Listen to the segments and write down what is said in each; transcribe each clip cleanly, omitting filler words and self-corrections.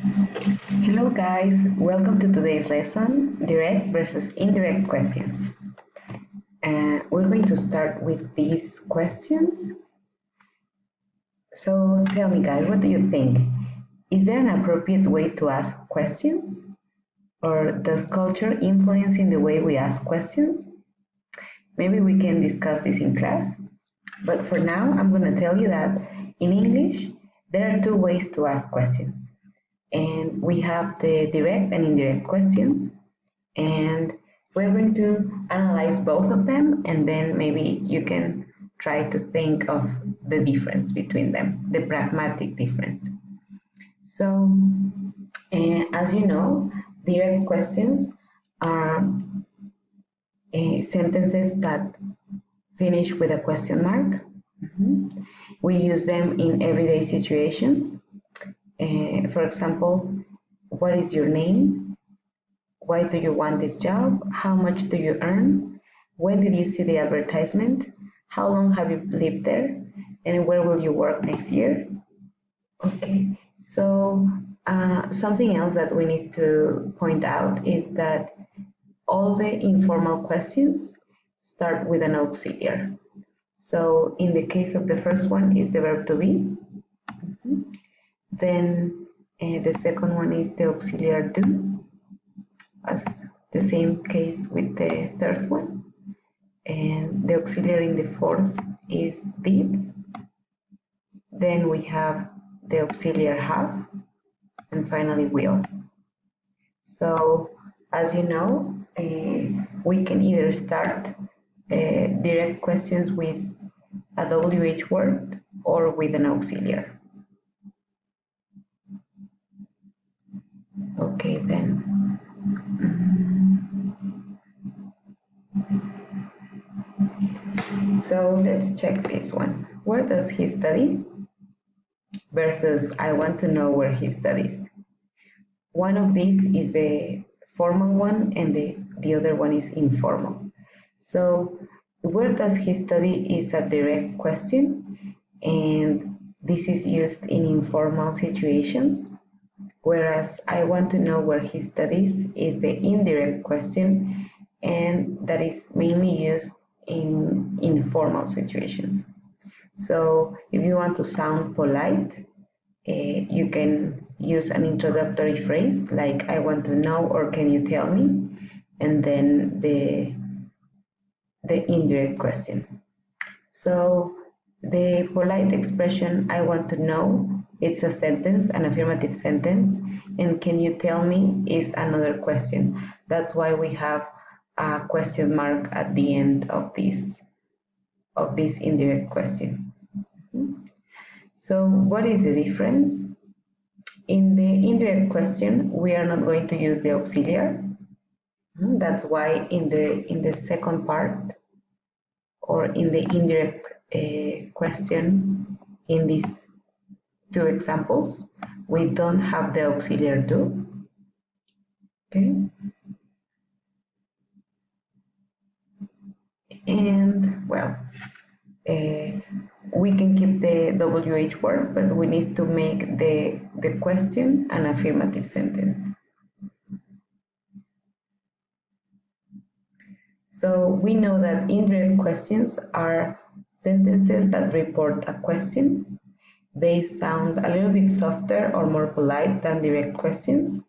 Hello guys, welcome to today's lesson, direct versus indirect questions. We're going to start with these questions. So tell me guys, what do you think? Is there an appropriate way to ask questions? Or does culture influence in the way we ask questions? Maybe we can discuss this in class. But for now, I'm going to tell you that in English, there are two ways to ask questions. And we have the direct and indirect questions, and we're going to analyze both of them, and then maybe you can try to think of the difference between them, the pragmatic difference. So as you know, direct questions are sentences that finish with a question mark. We use them in everyday situations. For example, what is your name? Why do you want this job? How much do you earn? When did you see the advertisement? How long have you lived there? And where will you work next year? Okay, so something else that we need to point out is that all the informal questions start with an auxiliary. So in the case of the first one is the verb to be. Then the second one is the auxiliary do, as the same case with the third one. And the auxiliary in the fourth is did. Then we have the auxiliary have, and finally will. So as you know, we can either start direct questions with a WH word or with an auxiliary. Okay, then. So let's check this one. Where does he study? Versus I want to know where he studies. One of these is the formal one and the other one is informal. So where does he study is a direct question, and this is used in informal situations, whereas I want to know where he studies is the indirect question, and that is mainly used in informal situations. So if you want to sound polite, you can use an introductory phrase like I want to know or can you tell me, and then the indirect question. So the polite expression I want to know, it's a sentence, an affirmative sentence, and can you tell me is another question. That's why we have a question mark at the end of this indirect question. So what is the difference? In the indirect question, we are not going to use the auxiliary. That's why in the second part, or in the indirect question, in these two examples, we don't have the auxiliary do. Okay. And well, we can keep the WH word, but we need to make the question an affirmative sentence. So we know that indirect questions are sentences that report a question. They sound a little bit softer or more polite than direct questions.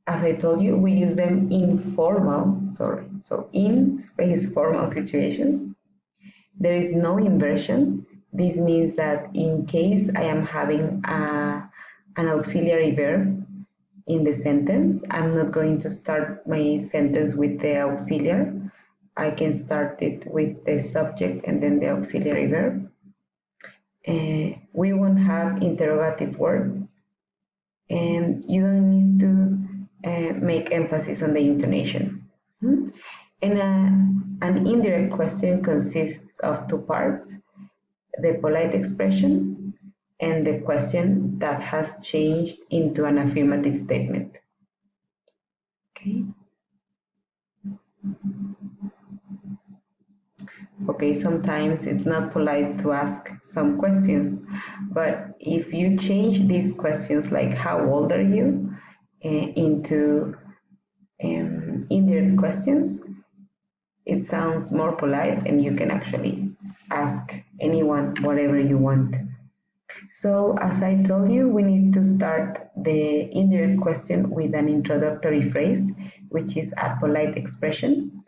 As I told you, we use them in formal situations. There is no inversion. This means that in case I am having an auxiliary verb in the sentence, I'm not going to start my sentence with the auxiliary. I can start it with the subject and then the auxiliary verb. We won't have interrogative words, and you don't need to make emphasis on the intonation. And an indirect question consists of two parts: the polite expression and the question that has changed into an affirmative statement. Okay. Okay, sometimes it's not polite to ask some questions, but if you change these questions like how old are you into indirect questions, it sounds more polite and you can actually ask anyone whatever you want. So, as I told you, we need to start the indirect question with an introductory phrase, which is a polite expression.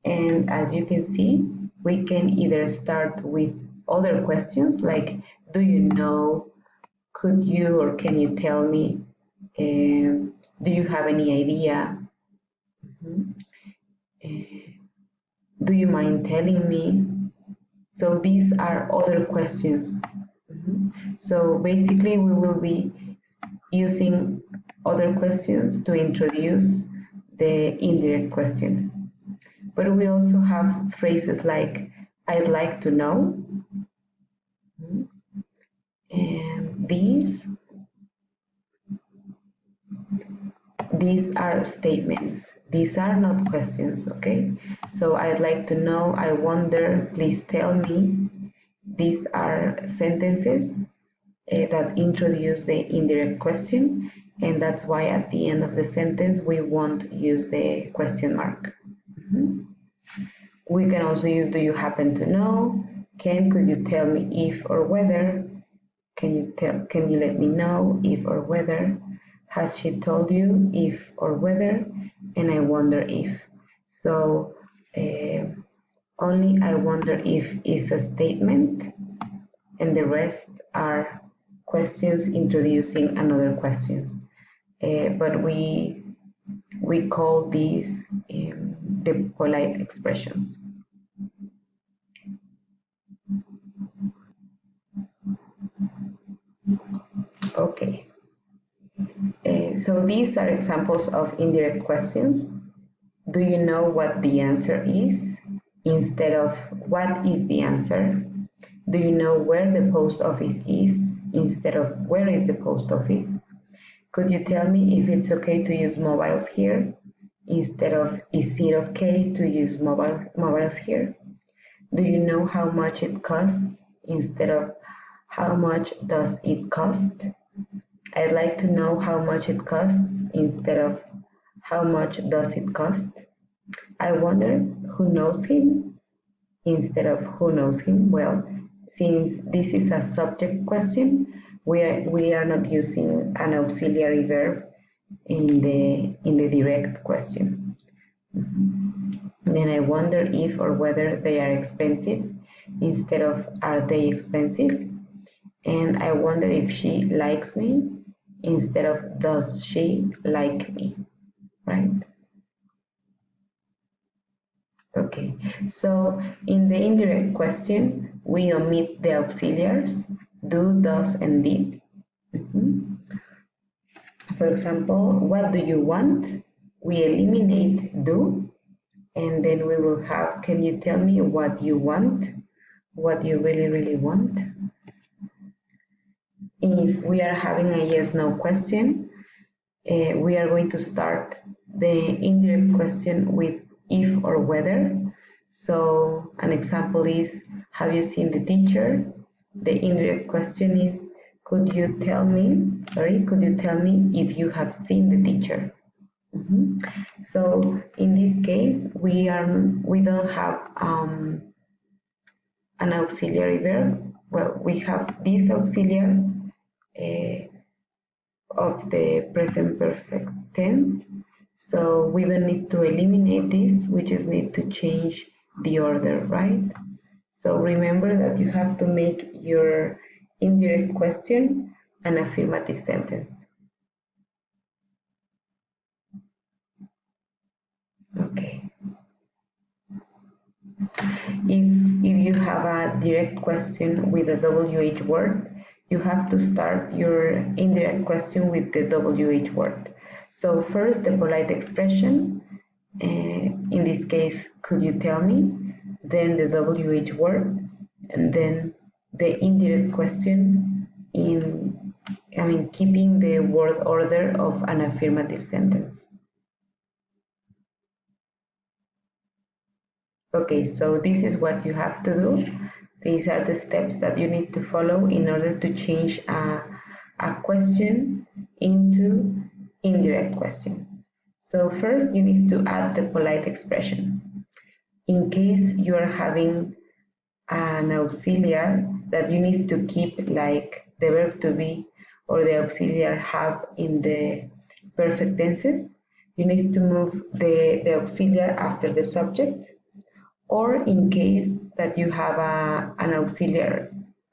And as you can see, we can either start with other questions like, do you know, could you or can you tell me, do you have any idea, do you mind telling me? So these are other questions. So basically we will be using other questions to introduce the indirect question. But we also have phrases like I'd like to know, and these are statements. These are not questions, okay? So I'd like to know, I wonder, please tell me. These are sentences that introduce the indirect question, and that's why at the end of the sentence we won't use the question mark. We can also use do you happen to know? Could you tell me if or whether? Can you let me know if or whether? Has she told you if or whether? And I wonder if. So only I wonder if is a statement, and the rest are questions introducing another questions. But we call these the polite expressions. Okay. So these are examples of indirect questions. Do you know what the answer is? Instead of what is the answer? Do you know where the post office is? Instead of where is the post office? Could you tell me if it's okay to use mobiles here? Instead of is it okay to use mobiles here? Do you know how much it costs? Instead of how much does it cost? I'd like to know how much it costs instead of how much does it cost? I wonder who knows him instead of who knows him. Well, since this is a subject question, we are not using an auxiliary verb in the direct question. Then I wonder if or whether they are expensive instead of are they expensive? And I wonder if she likes me instead of does she like me, right? Okay, so in the indirect question, we omit the auxiliaries do, does, and did. For example, what do you want? We eliminate do, and then we will have, can you tell me what you want? What you really, really want? If we are having a yes-no question, we are going to start the indirect question with if or whether. So an example is, have you seen the teacher? The indirect question is, could you tell me if you have seen the teacher? So in this case, we don't have an auxiliary verb. Well, we have this auxiliary of the present perfect tense. So we don't need to eliminate this, we just need to change the order, right? So remember that you have to make your indirect question an affirmative sentence. Okay. If you have a direct question with a WH word, you have to start your indirect question with the WH word. So first, the polite expression, in this case, could you tell me? Then the WH word, and then the indirect question keeping the word order of an affirmative sentence. Okay, so this is what you have to do. These are the steps that you need to follow in order to change a question into indirect question. So first you need to add the polite expression. In case you are having an auxiliary that you need to keep like the verb to be or the auxiliary have in the perfect tenses, you need to move the auxiliary after the subject, or in case that you have an auxiliary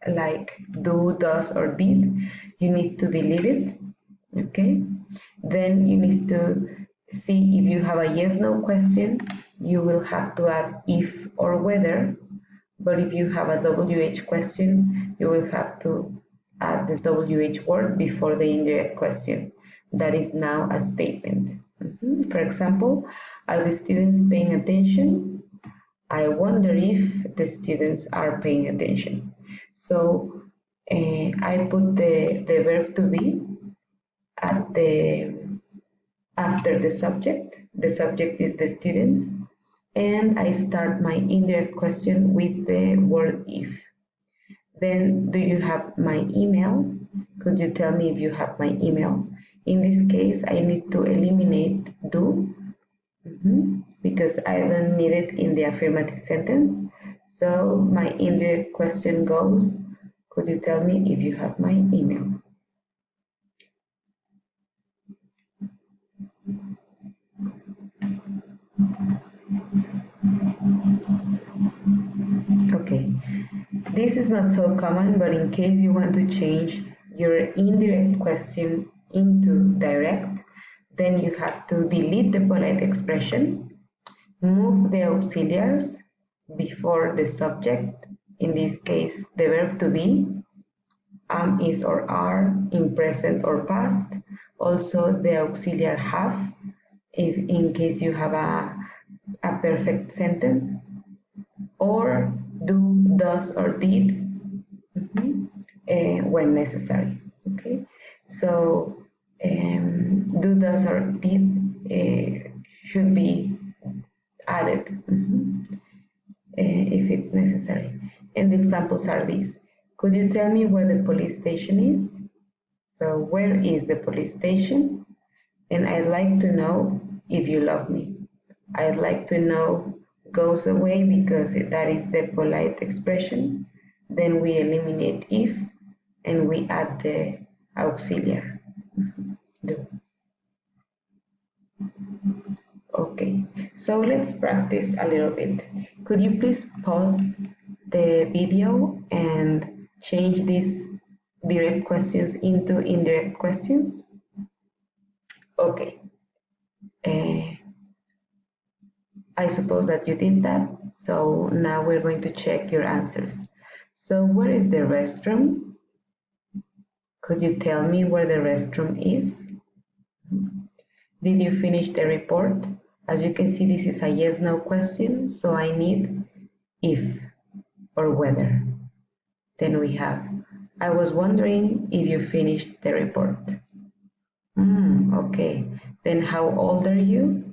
like do, does, or did, you need to delete it. Okay, then you need to see if you have a yes no question, you will have to add if or whether, but if you have a WH question, you will have to add the WH word before the indirect question. That is now a statement. For example, are the students paying attention? I wonder if the students are paying attention. So I put the verb to be at the after the subject. The subject is the students, and I start my indirect question with the word if. Then, do you have my email? Could you tell me if you have my email? In this case, I need to eliminate do because I don't need it in the affirmative sentence. So my indirect question goes, could you tell me if you have my email? Okay, this is not so common, but in case you want to change your indirect question into direct, then you have to delete the polite expression, move the auxiliaries before the subject, in this case the verb to be, am, is, or are, in present or past, also the auxiliary have, if in case you have a perfect sentence, or do, does, or did when necessary. Okay, so do, does, or did should be added if it's necessary. And the examples are these. Could you tell me where the police station is? So where is the police station? And I'd like to know if you love me. I'd like to know goes away because that is the polite expression. Then we eliminate if and we add the auxiliary. Do. Okay, so let's practice a little bit. Could you please pause the video and change these direct questions into indirect questions? Okay. I suppose that you did that, so now we're going to check your answers. So where is the restroom? Could you tell me where the restroom is? Did you finish the report? As you can see, this is a yes-no question, so I need if or whether. Then we have, I was wondering if you finished the report. Okay, then how old are you?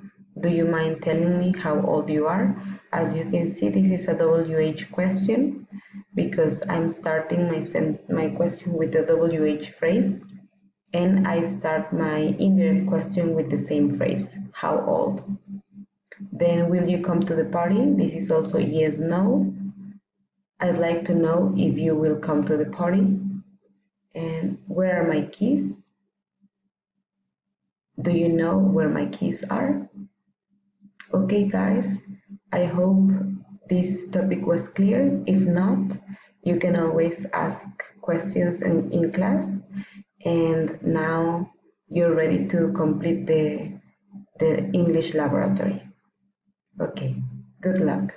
Do you mind telling me how old you are? As you can see, this is a WH question because I'm starting my question with the WH phrase, and I start my indirect question with the same phrase, how old? Then will you come to the party? This is also yes, no. I'd like to know if you will come to the party. And where are my keys? Do you know where my keys are? Okay, guys, I hope this topic was clear. If not, you can always ask questions in class. And now you're ready to complete the English laboratory. Okay, good luck.